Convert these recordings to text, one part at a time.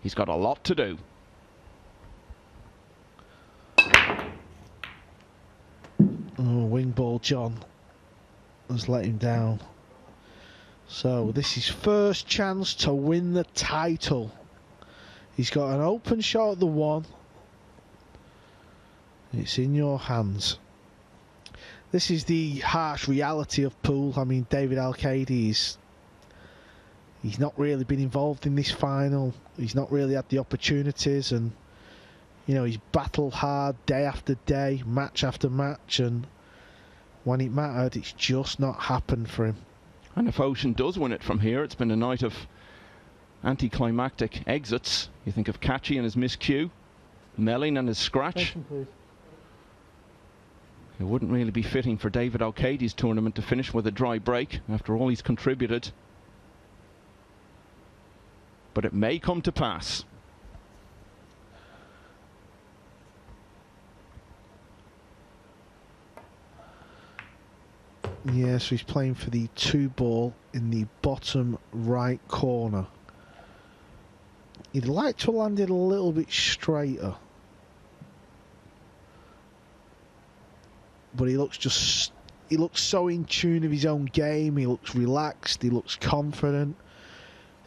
He's got a lot to do. Oh, wing ball John has let him down. So this is first chance to win the title. He's got an open shot at the 1. It's in your hands. This is the harsh reality of pool. I mean, David Al-Qaedi he's not really been involved in this final. He's not really had the opportunities, and you know, he's battled hard day after day, match after match, and when it mattered, it's just not happened for him. And if Ouschan does win it from here, it's been a night of anticlimactic exits. You think of Kachi and his miscue, Melling and his scratch. It wouldn't really be fitting for David Al-Qaedi's tournament to finish with a dry break after all he's contributed. But it may come to pass. Yeah, so he's playing for the 2 ball in the bottom right corner. He'd like to land it a little bit straighter, but he looks so in tune of his own game. He looks relaxed, he looks confident.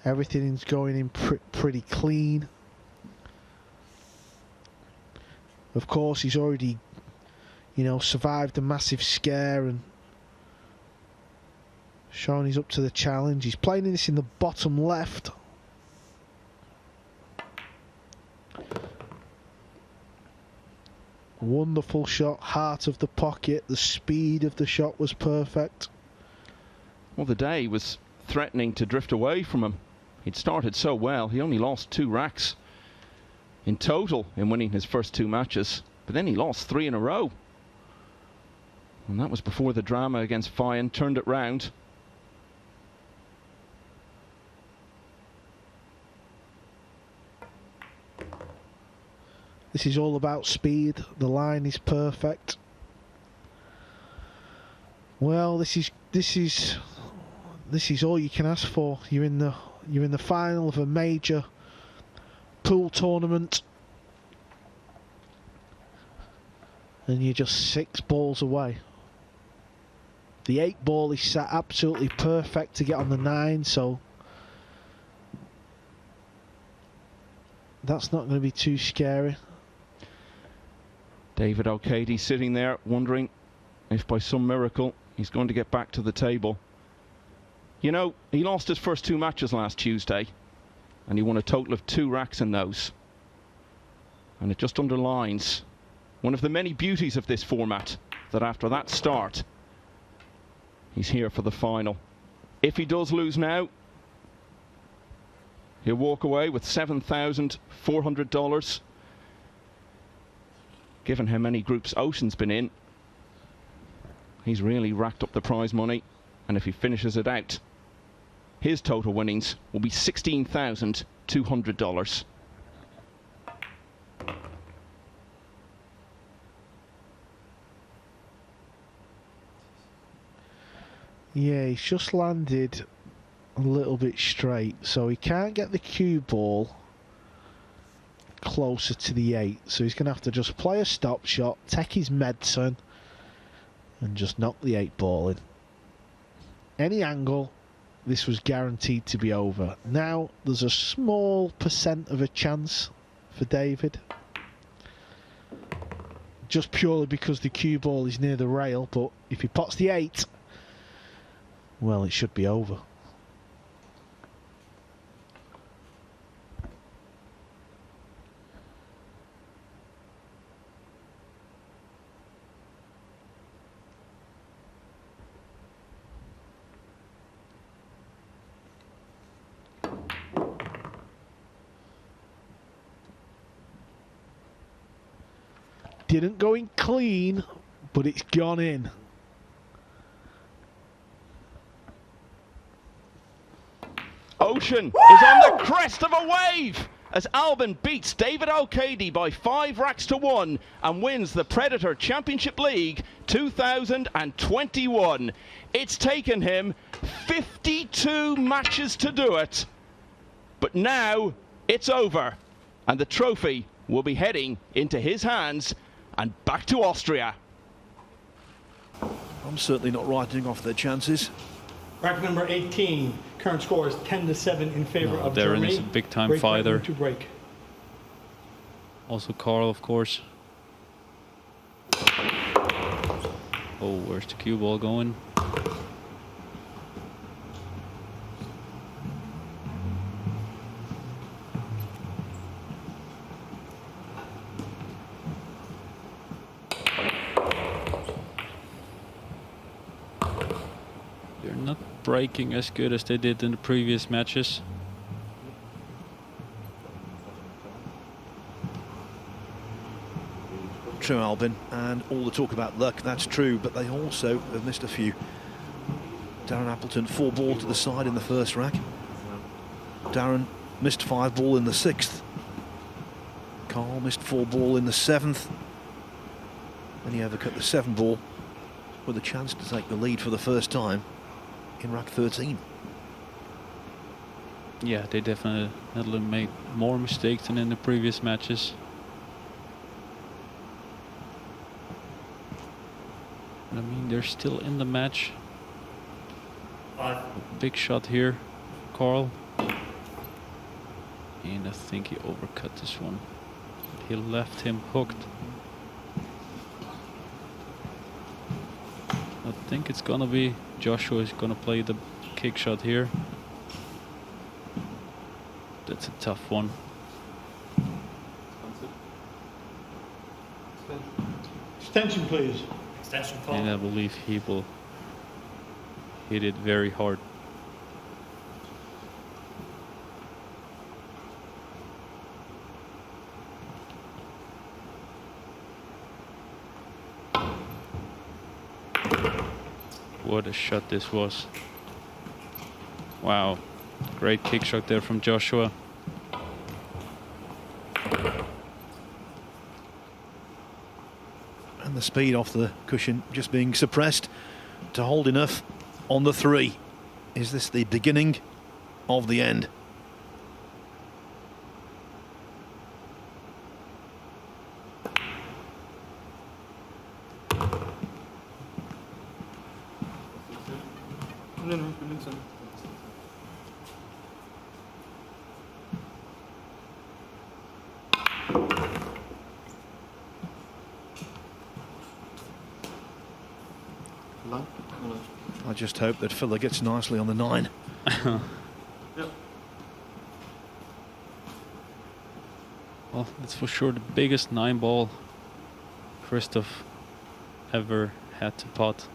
Everything's going in pretty clean. Of course, he's already, you know, survived a massive scare and shown he's up to the challenge. He's playing this in the bottom left. Wonderful shot, heart of the pocket. The speed of the shot was perfect. Well, the day was threatening to drift away from him. He'd started so well. He only lost 2 racks in total in winning his first 2 matches, but then he lost 3 in a row. And that was before the drama against Fayan turned it round. This is all about speed. The line is perfect. Well, this is all you can ask for. You're in the final of a major pool tournament, and you're just 6 balls away. The 8 ball is set absolutely perfect to get on the 9, so that's not going to be too scary. David Al-Qaedi sitting there wondering if by some miracle he's going to get back to the table. You know, he lost his first 2 matches last Tuesday, and he won a total of 2 racks in those. And it just underlines one of the many beauties of this format, that after that start, he's here for the final. If he does lose now, he'll walk away with $7,400. Given how many groups Ouschan's been in, he's really racked up the prize money, and if he finishes it out, his total winnings will be $16,200. Yeah, he's just landed a little bit straight, so he can't get the cue ball closer to the 8, so he's going to have to just play a stop shot, take his medicine, and just knock the 8 ball in. Any angle, this was guaranteed to be over. Now there's a small percent of a chance for David, just purely because the cue ball is near the rail, but if he pots the 8, well, it should be over. Didn't go in clean, but it's gone in. Ouschan is on the crest of a wave as Albin beats David Al-Qaedi by 5 racks to 1 and wins the Predator Championship League 2021. It's taken him 52 matches to do it, but now it's over, and the trophy will be heading into his hands and back to Austria. I'm certainly not writing off their chances. Rack number 18, current score is 10-7 in favor of Darren Germany. is a big-time Break fighter. to break. Also Carl, of course. Oh, where's the cue ball going? They're not breaking as good as they did in the previous matches. True, Albin, and all the talk about luck, that's true, but they also have missed a few. Darren Appleton, 4-ball to the side in the first rack. Darren missed 5-ball in the 6th. Carl missed 4-ball in the 7th. And he overcut the 7-ball with a chance to take the lead for the first time in rack 13. Yeah, they definitely made more mistakes than in the previous matches. I mean, they're still in the match. Big shot here, Carl. And I think he overcut this one. He left him hooked. I think it's gonna be Joshua is gonna play the kick shot here. That's a tough one. Extension, please. And I believe he will hit it very hard. What a shot this was. Wow. Great kick shot there from Joshua. And the speed off the cushion just being suppressed to hold enough on the 3. Is this the beginning of the end? I just hope that Filler gets nicely on the 9. Well, that's for sure the biggest 9-ball Christoph ever had to pot.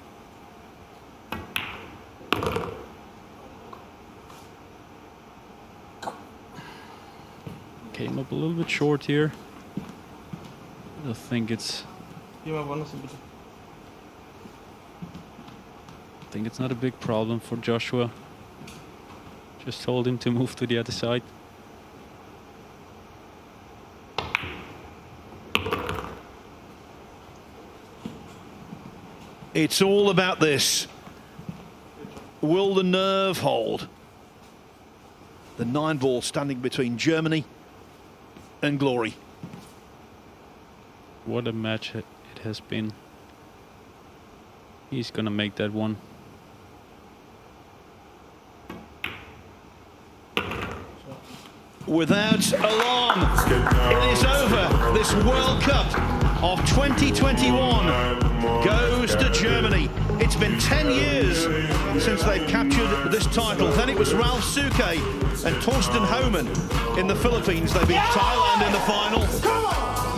Came up a little bit short here. I think it's not a big problem for Joshua. Just told him to move to the other side. It's all about this. Will the nerve hold? The 9-ball standing between Germany and glory. What a match it has been. He's gonna make that one. Without alarm, it is over. This World Cup of 2021 goes to Germany. It's been 10 years since they've captured this title. Then it was Ralph Suke and Torsten Homan in the Philippines. They beat Thailand in the final.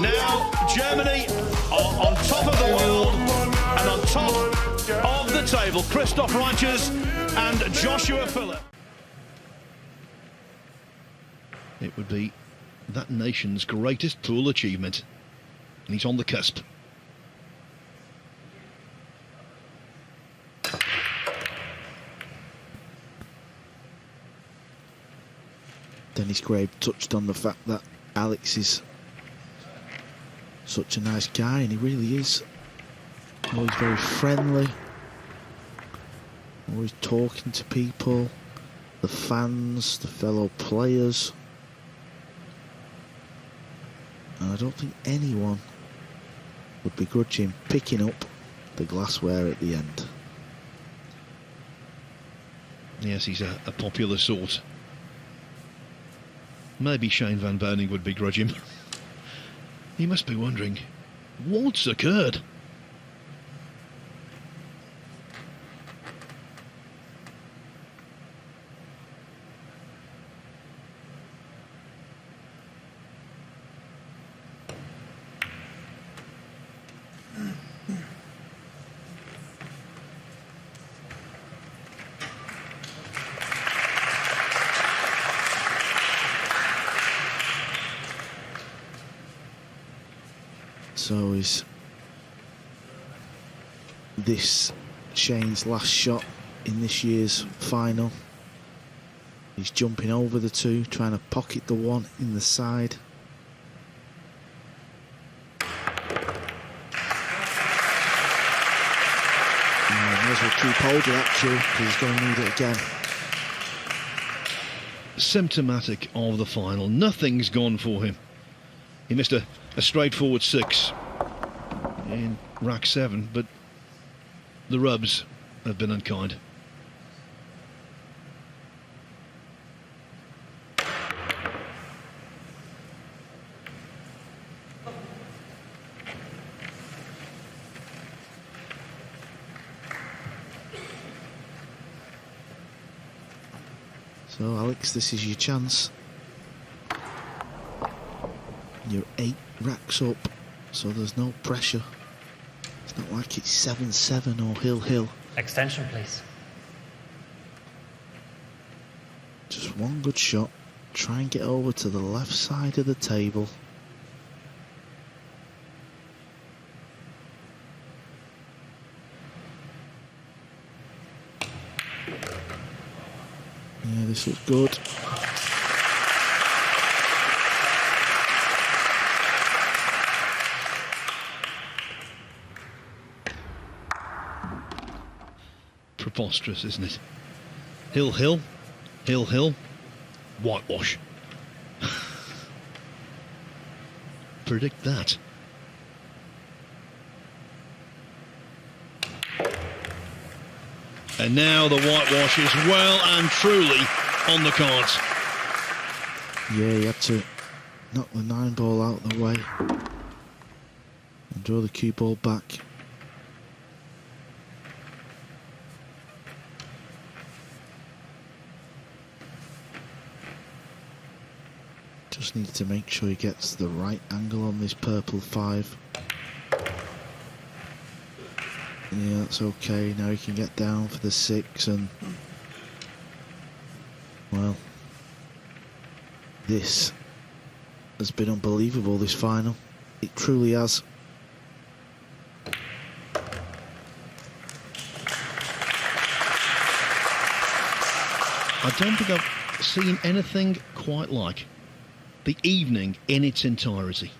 Now Germany are on top of the world and on top of the table. Christoph Reichers and Joshua Filler. It would be that nation's greatest pool achievement. And he's on the cusp. Dennis Grave touched on the fact that Alex is such a nice guy, and he really is. Always very friendly. Always talking to people, the fans, the fellow players. And I don't think anyone would begrudge him picking up the glassware at the end. Yes, he's a popular sort. Maybe Shane Van Boening would begrudge him. He must be wondering, what's occurred? So is this Shane's last shot in this year's final? He's jumping over the two, trying to pocket the one in the side. Might as well keep hold of that cue because he's going to need it again. Symptomatic of the final. Nothing's gone for him. He missed a straightforward 6 in rack 7, but the rubs have been unkind. So Alex, this is your chance. You're 8 racks up, so there's no pressure. It's not like it's 7-7 or hill-hill. Extension, please. Just one good shot. Try and get over to the left side of the table. Yeah, this looks good. Preposterous, isn't it? Hill, hill, hill, hill, whitewash. Predict that. And now the whitewash is well and truly on the cards. Yeah, you had to knock the 9 ball out of the way and draw the cue ball back. Just needs to make sure he gets the right angle on this purple 5. Yeah, that's okay. Now he can get down for the 6 and... well, this has been unbelievable, this final. It truly has. I don't think I've seen anything quite like the evening in its entirety.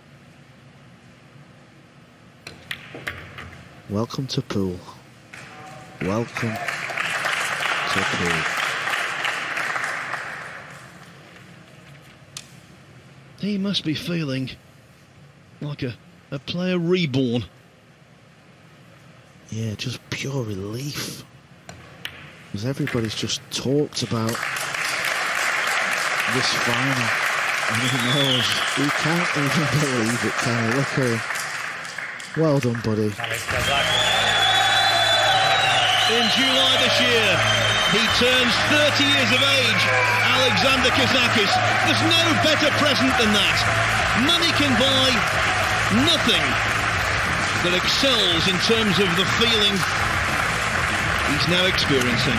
Welcome to pool. Welcome to pool. He must be feeling like a player reborn. Yeah, just pure relief. Because everybody's just talked about this final. And he knows. He can't even believe it, can he? Look at him. Well done, buddy. In July this year, he turns 30 years of age, Alexander Kazakis. There's no better present than that. Money can buy nothing that excels in terms of the feeling he's now experiencing.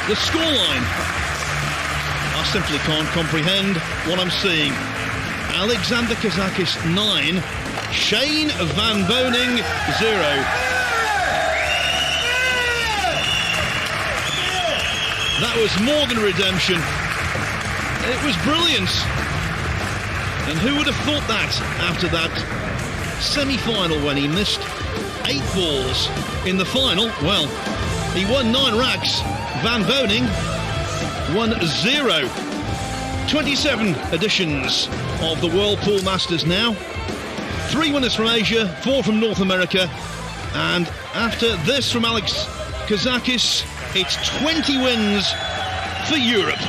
The scoreline, I simply can't comprehend what I'm seeing. Alexander Kazakis 9, Shane Van Boening 0. That was more than redemption. It was brilliance. And who would have thought that after that semi-final when he missed 8 balls in the final? Well, he won 9 racks. Van Boening won 0. 27 editions of the World Pool Masters now. 3 winners from Asia, 4 from North America, and after this from Alex Kazakis, it's 20 wins for Europe.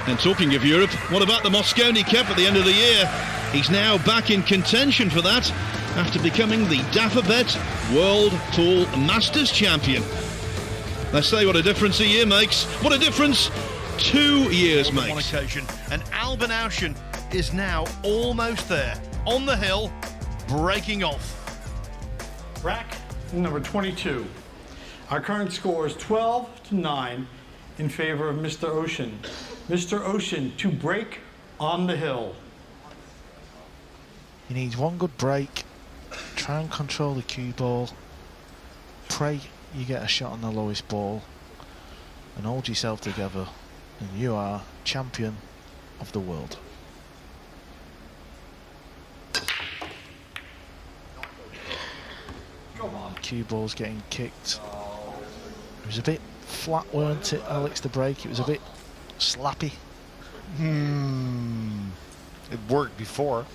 And talking of Europe, what about the Mosconi Cup at the end of the year? He's now back in contention for that after becoming the Dafabet World Pool Masters champion. Let's say what a difference a year makes. What a difference 2 years makes. On one occasion, and Albin Ouschan is now almost there, on the hill, breaking off. Rack number 22. Our current score is 12-9 in favor of Mr. Ouschan. Mr. Ouschan to break on the hill. He needs one good break, try and control the cue ball, pray you get a shot on the lowest ball, and hold yourself together, and you are champion of the world. Cue ball's getting kicked. It was a bit flat, weren't it, Alex, the break? It was a bit slappy. It worked before.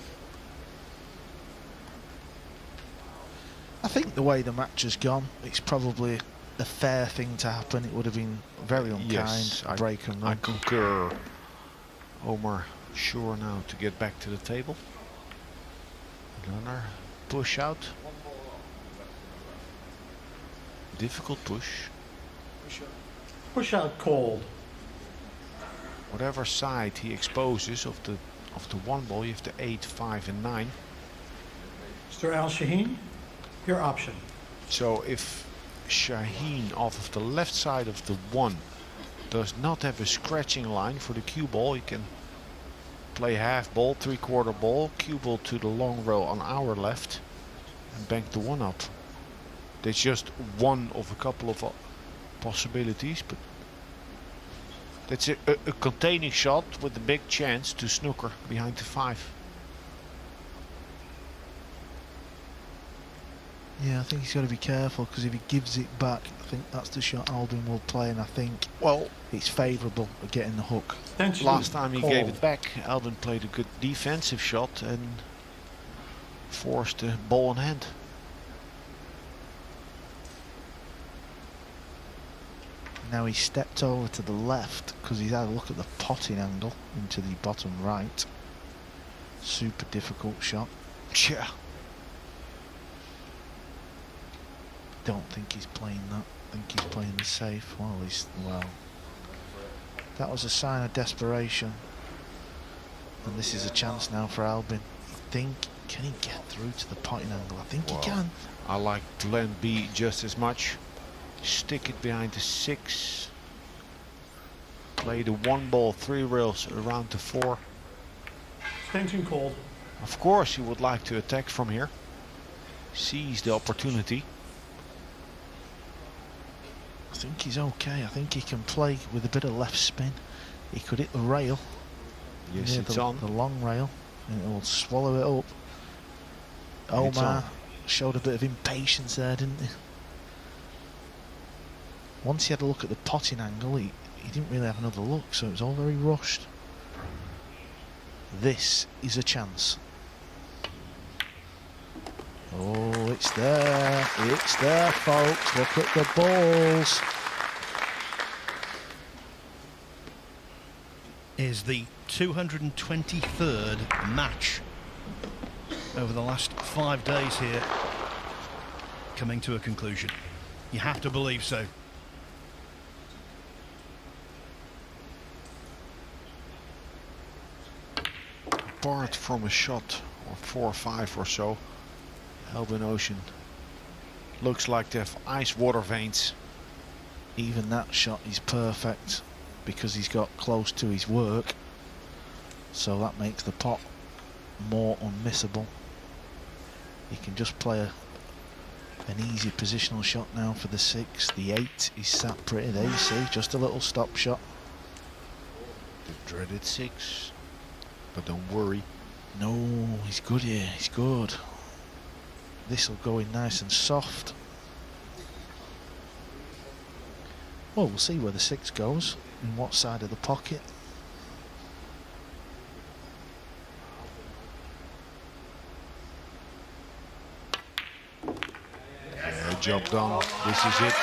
I think the way the match has gone, it's probably the fair thing to happen. It would have been very unkind. Yes, Break and run. I concur. Omar sure now to get back to the table. Runner push out. Difficult push. Push out cold. Whatever side he exposes of the one ball, you have the 8, 5 and 9. Mr. Al Shaheen, your option. So if Shaheen off of the left side of the 1 does not have a scratching line for the cue ball, he can play half ball, 3/4 ball, cue ball to the long rail on our left and bank the 1 up. That's just one of a couple of possibilities, but that's a containing shot with a big chance to snooker behind the 5. Yeah, I think he's got to be careful, because if he gives it back, I think that's the shot Albin will play, and I think, well, it's favourable at getting the hook. Last time he gave it back, Albin played a good defensive shot and forced the ball in hand. Now he stepped over to the left because he's had a look at the potting angle into the bottom right. Super difficult shot. Yeah. Don't think he's playing that. I think he's playing the safe. Well, that was a sign of desperation. And this is a chance now for Albin. Can he get through to the potting angle? I think he can. I like plan B just as much. Stick it behind the 6. Play the 1 ball, 3 rails around the 4. Extension cold. Of course he would like to attack from here. Seize the opportunity. I think he's okay. I think he can play with a bit of left spin. He could hit the rail. Yes, it's on. The long rail. And it will swallow it up. Omar showed a bit of impatience there, didn't he? Once he had a look at the potting angle, he didn't really have another look, so it was all very rushed. This is a chance. Oh, it's there. It's there, folks. Look at the balls. Is the 223rd match over the last 5 days here coming to a conclusion. You have to believe so. Apart from a shot or 4 or 5 or so, Albin Ouschan looks like they have ice water veins. Even that shot is perfect because he's got close to his work, so that makes the pot more unmissable. He can just play an easy positional shot now for the 6. The 8 is sat pretty there, you see, just a little stop shot. The dreaded 6. But don't worry. No, he's good here, he's good. This will go in nice and soft. Well, we'll see where the 6 goes. in what side of the pocket. Yeah, job done. This is it.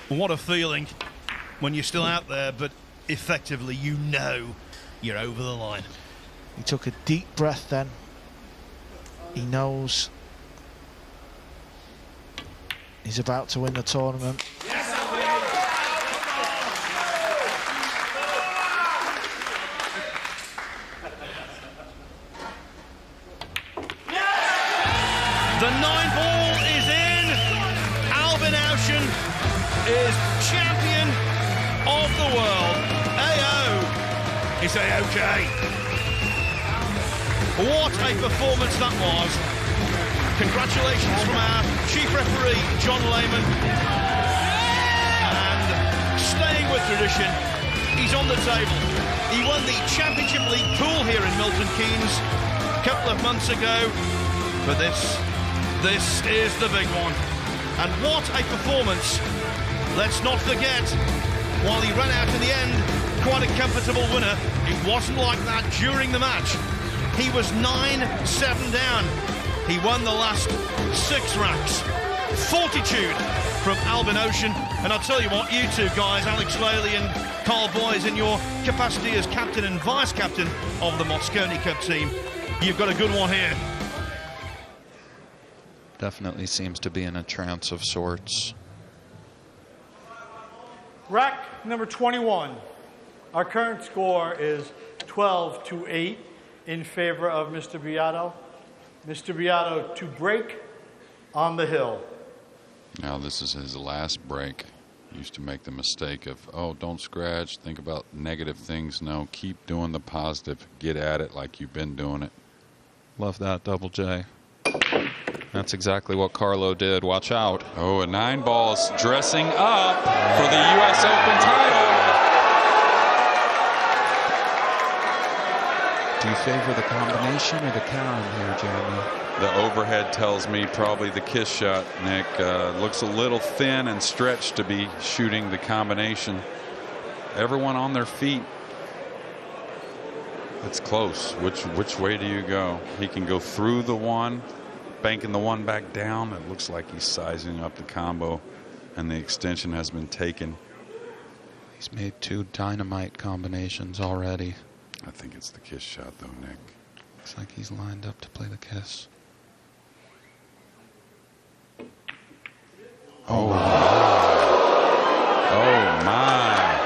What a feeling when you're still out there, but effectively you know you're over the line. He took a deep breath then. He knows he's about to win the tournament. The 9-ball is in. Ouschan is champion of the world. AO. He say okay. What a performance that was. Congratulations from our chief referee, John Lehman. And staying with tradition, he's on the table. He won the Championship League pool here in Milton Keynes a couple of months ago. But this is the big one. And what a performance. Let's not forget, while he ran out in the end, quite a comfortable winner, it wasn't like that during the match. He was 9-7 down. He won the last 6 racks. Fortitude from Ouschan. And I'll tell you what, you two guys, Alex Lally and Carl Boys, in your capacity as captain and vice-captain of the Mosconi Cup team, you've got a good one here. Definitely seems to be in a trance of sorts. Rack number 21. Our current score is 12-8 in favor of Mr. Biado. Mr. Biado to break on the hill. Now this is his last break. Used to make the mistake of, oh, don't scratch, think about negative things. No, keep doing the positive. Get at it like you've been doing it. Love that, Double J. That's exactly what Carlo did. Watch out. Oh, a 9-ball's dressing up for the U.S. Open title. Do you favor the combination or the carom here, Jeremy? The overhead tells me probably the kiss shot, Nick. Looks a little thin and stretched to be shooting the combination. Everyone on their feet. It's close. Which way do you go? He can go through the one, banking the one back down. It looks like he's sizing up the combo, and the extension has been taken. He's made 2 dynamite combinations already. I think it's the kiss shot, though, Nick. Looks like he's lined up to play the kiss. Oh, my. Oh, my.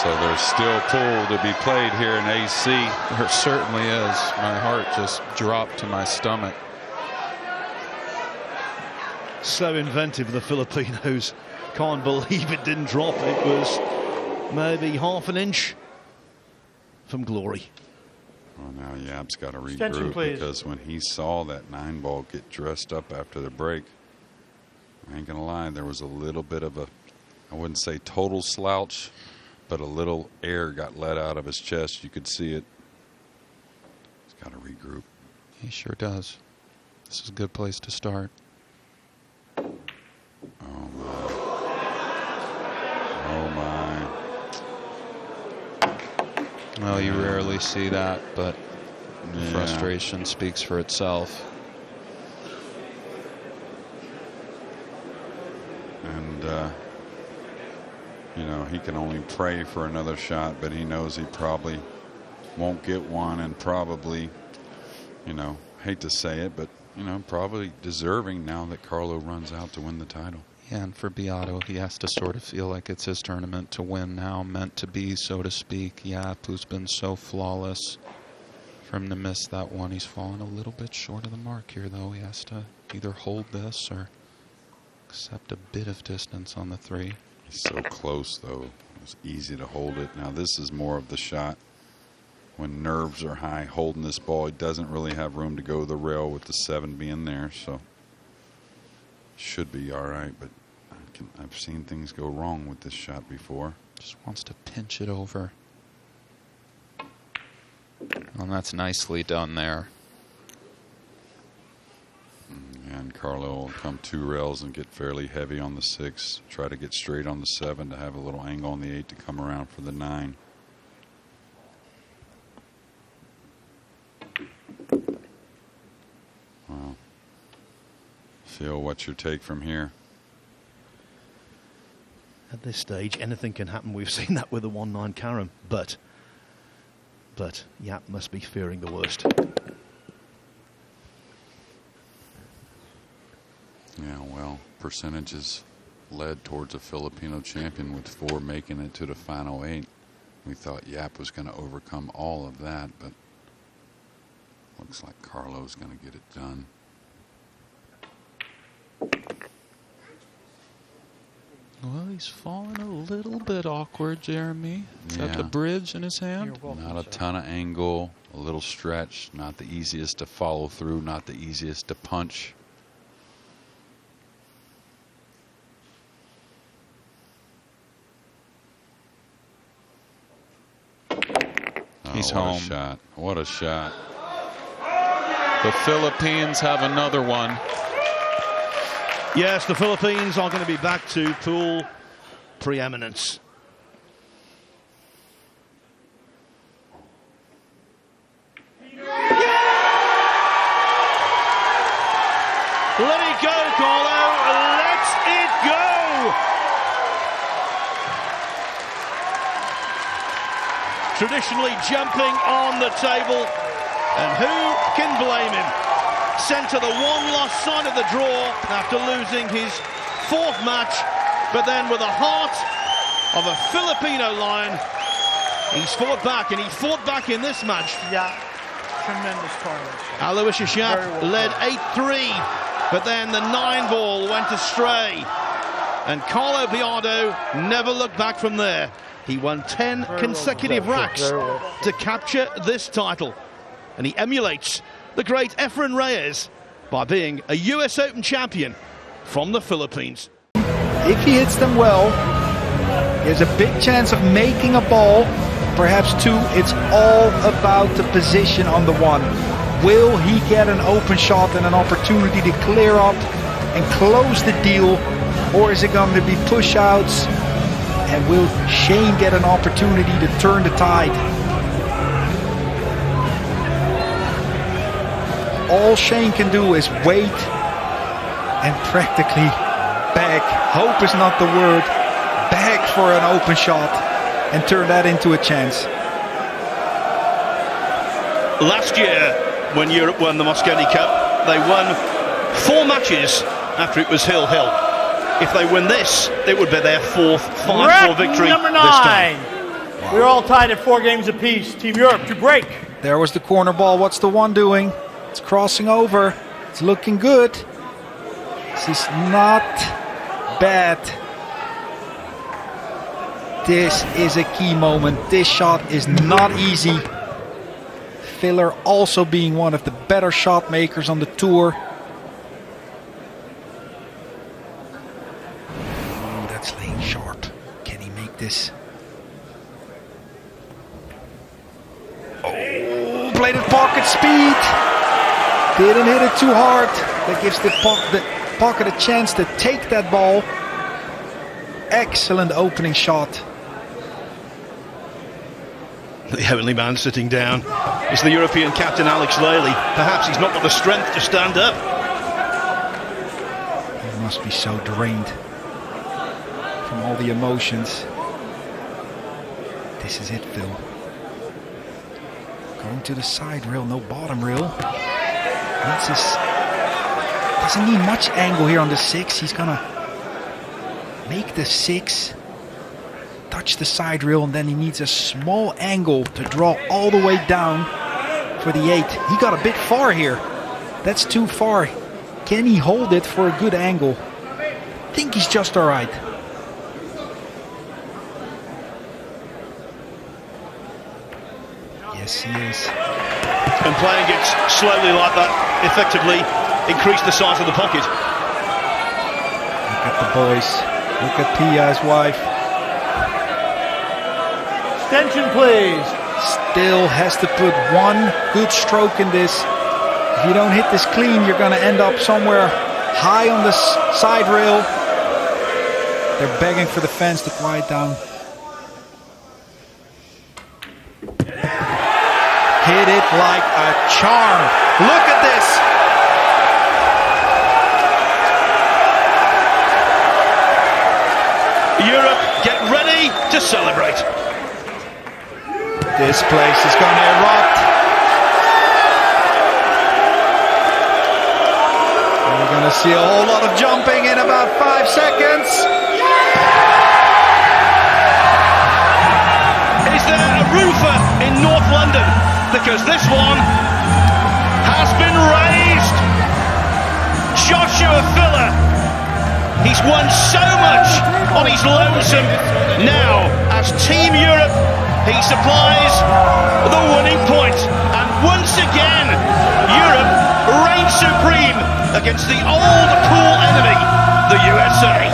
So there's still pool to be played here in AC. There certainly is. My heart just dropped to my stomach. So inventive, the Filipinos. Can't believe it didn't drop. It was maybe half an inch from glory. Well, now Yap's got to Extension, regroup, please. because when he saw that 9-ball get dressed up after the break, I ain't gonna lie, there was a little bit of a, I wouldn't say total slouch, but a little air got let out of his chest. You could see it. He's got to regroup. He sure does. This is a good place to start. Oh my. Oh my. Well, you rarely see that, but Yeah. frustration speaks for itself. And you know, he can only pray for another shot, but he knows he probably won't get one, and probably, you know, hate to say it, but, you know, probably deserving now that Carlo runs out to win the title. Yeah, and for Biado, he has to sort of feel like it's his tournament to win now, meant to be, so to speak. Yap, who's been so flawless. For him to miss that one, he's fallen a little bit short of the mark here, though. He has to either hold this or accept a bit of distance on the 3. He's so close, though. It was easy to hold it. Now, this is more of the shot when nerves are high. Holding this ball, he doesn't really have room to go to the rail with the 7 being there, so should be all right. But I've seen things go wrong with this shot before. Just wants to pinch it over. And that's nicely done there. And And Carlo will come 2 rails and get fairly heavy on the 6. Try to get straight on the 7 to have a little angle on the 8 to come around for the 9. Well, Phil, what's your take from here? At this stage, anything can happen. We've seen that with the 1-9 carom, but Jaap must be fearing the worst. Yeah, well, percentages led towards a Filipino champion with 4 making it to the final 8. We thought Jaap was going to overcome all of that, but looks like Carlo's going to get it done. Well, he's falling a little bit awkward, Jeremy. He's got the bridge in his hand. Not a ton of angle, a little stretch, not the easiest to follow through, not the easiest to punch. He's what home. A shot. What a shot. The Philippines have another one. Yes, the Philippines are going to be back to pool preeminence. Let it go, Carlo. Let it go. Traditionally jumping on the table, and who can blame him? Sent to the one lost side of the draw after losing his 4th match, but then with the heart of a Filipino lion, he's fought back, and he fought back in this match. Yeah, tremendous tournament. Ouschan led 8-3, but then the 9 ball went astray, and Carlo Biado never looked back from there. He won 10 consecutive racks to capture this title, and he emulates the great Efren Reyes by being a US Open champion from the Philippines. If he hits them well, there's a big chance of making a ball, perhaps 2. It's all about the position on the 1. Will he get an open shot and an opportunity to clear up and close the deal, or is it going to be push outs? And will Shane get an opportunity to turn the tide? All Shane can do is wait and practically beg. Hope is not the word. Beg for an open shot and turn that into a chance. Last year, when Europe won the Mosconi Cup, they won 4 matches after it was hill-hill. If they win this, it would be their 4th 5-4 victory number 9. this time. We're all tied at 4 games apiece. Team Europe to break. There was the corner ball. What's the 1 doing? It's crossing over. It's looking good. This is not bad. This is a key moment. This shot is not easy. Filler also being one of the better shot makers on the tour. That's laying short. Can he make this? Oh, bladed pocket speed. Didn't hit it too hard. That gives the pocket a chance to take that ball. Excellent opening shot. The heavenly man sitting down is the European captain Alex Lely. Perhaps he's not got the strength to stand up. He must be so drained from all the emotions. This is it, Phil. Going to the side rail, no bottom rail. Doesn't need much angle here on the 6. He's gonna make the 6, touch the side rail, and then he needs a small angle to draw all the way down for the 8. He got a bit far here. That's too far. Can he hold it for a good angle? I think he's just all right. Yes, he is. And playing it slowly like that effectively increased the size of the pocket. Look at the boys. Look at Pia's wife. Extension, please. Still has to put 1 good stroke in this. If you don't hit this clean, you're going to end up somewhere high on the side rail. They're begging for the fans to quiet down. Hit it like a charm. Look at this. Europe, get ready to celebrate. This place is going to erupt. And we're going to see a whole lot of jumping in about 5 seconds. Is there a roofer in North London? Because this one has been raised. Joshua Filler, he's won so much on his lonesome. Now, as Team Europe, he supplies the winning point. And once again, Europe reigns supreme against the old pool enemy, the USA.